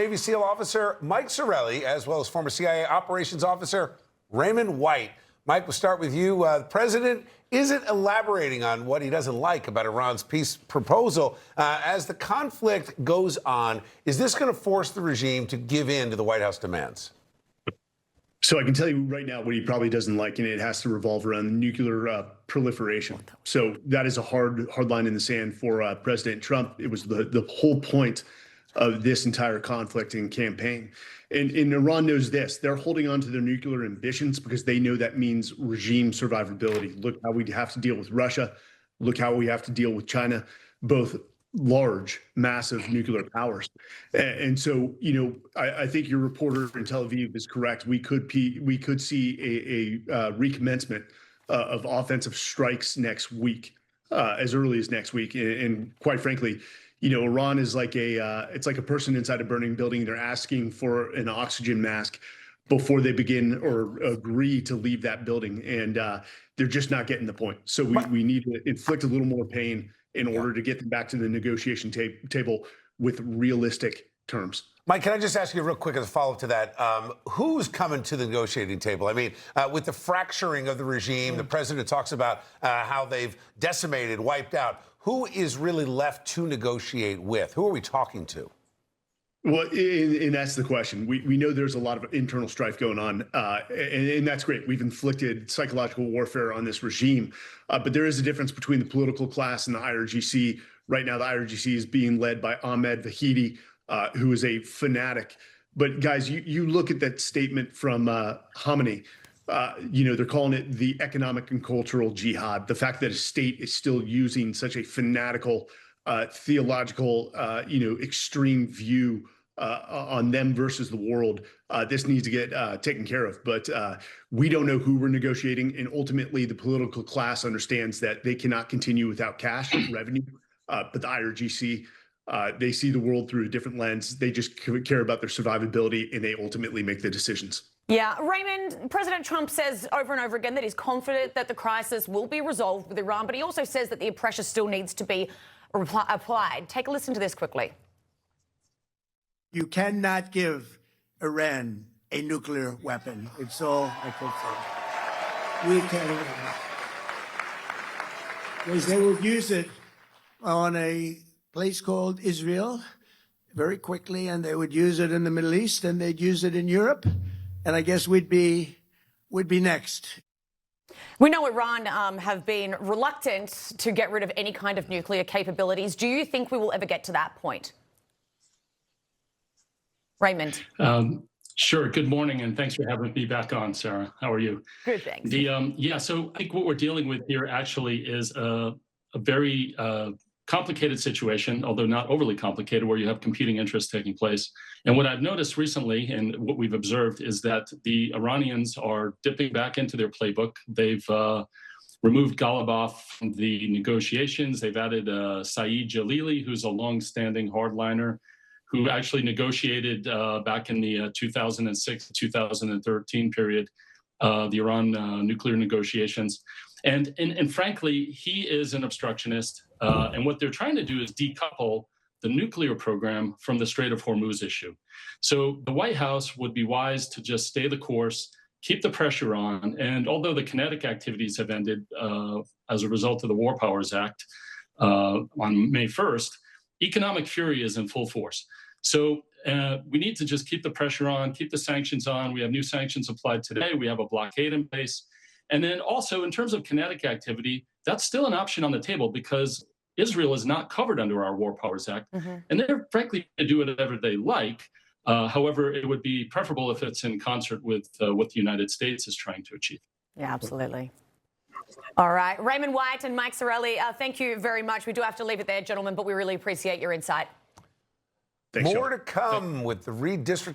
Navy SEAL officer Mike Sorelli, as well as former CIA operations officer Raymond White. Mike, we'll start with you. The president isn't elaborating on what he doesn't like about Iran's peace proposal. As the conflict goes on, is this going to force the regime to give in to the White House demands? So I can tell you right now what he probably doesn't like, and it has to revolve around nuclear proliferation. So that is a hard line in the sand for President Trump. It was the whole point of this entire conflict and campaign. And Iran knows this. They're holding on to their nuclear ambitions because they know that means regime survivability. Look how we have to deal with Russia. Look how we have to deal with China, both large, massive nuclear powers. And so, I think your reporter in Tel Aviv is correct. We could see a recommencement of offensive strikes next week, as early as next week. And quite frankly, Iran is like it's like a person inside a burning building. They're asking for an oxygen mask before they begin or agree to leave that building. And they're just not getting the point. So we need to inflict a little more pain in order to get them back to the negotiation table with realistic terms. Mike, can I just ask you real quick as a follow-up to that? Who's coming to the negotiating table? I mean, with the fracturing of the regime, the president talks about how they've decimated, wiped out. Who is really left to negotiate with? Who are we talking to? Well, and that's the question. We know there's a lot of internal strife going on, and that's great. We've inflicted psychological warfare on this regime, but there is a difference between the political class and the IRGC. Right now, the IRGC is being led by Ahmed Vahidi, who is a fanatic. But guys, you look at that statement from Khamenei. They're calling it the economic and cultural jihad. The fact that a state is still using such a fanatical, theological, extreme view on them versus the world, this needs to get taken care of. But we don't know who we're negotiating. And ultimately, the political class understands that they cannot continue without cash revenue. But the IRGC, they see the world through a different lens. They just care about their survivability, and they ultimately make the decisions. Yeah, Raymond, President Trump says over and over again that he's confident that the crisis will be resolved with Iran, but he also says that the pressure still needs to be applied. Take a listen to this quickly. You cannot give Iran a nuclear weapon. It's all I can say. We can, because they would use it on a place called Israel very quickly, and they would use it in the Middle East, and they'd use it in Europe. And I guess we'd be next. We know Iran have been reluctant to get rid of any kind of nuclear capabilities. Do you think we will ever get to that point? Raymond. Sure. Good morning, and thanks for having me back on, Sarah. How are you? Good, thanks. So I think what we're dealing with here actually is a very complicated situation, although not overly complicated, where you have competing interests taking place. And what I've noticed recently and what we've observed is that the Iranians are dipping back into their playbook. They've removed Ghalibaf from the negotiations. They've added Saeed Jalili, who's a longstanding hardliner, who actually negotiated back in the 2006-2013 period, the Iran nuclear negotiations. And frankly, he is an obstructionist. And what they're trying to do is decouple the nuclear program from the Strait of Hormuz issue. So the White House would be wise to just stay the course, keep the pressure on. And although the kinetic activities have ended as a result of the War Powers Act on May 1st, economic fury is in full force. So we need to just keep the pressure on, keep the sanctions on. We have new sanctions applied today. We have a blockade in place. And then also in terms of kinetic activity, that's still an option on the table because Israel is not covered under our War Powers Act. And they're frankly to do whatever they like. However, it would be preferable if it's in concert with what the United States is trying to achieve. Yeah, absolutely. All right. Raymond White and Mike Sorelli, thank you very much. We do have to leave it there, gentlemen, but we really appreciate your insight. Thanks, More to come with the redistricting.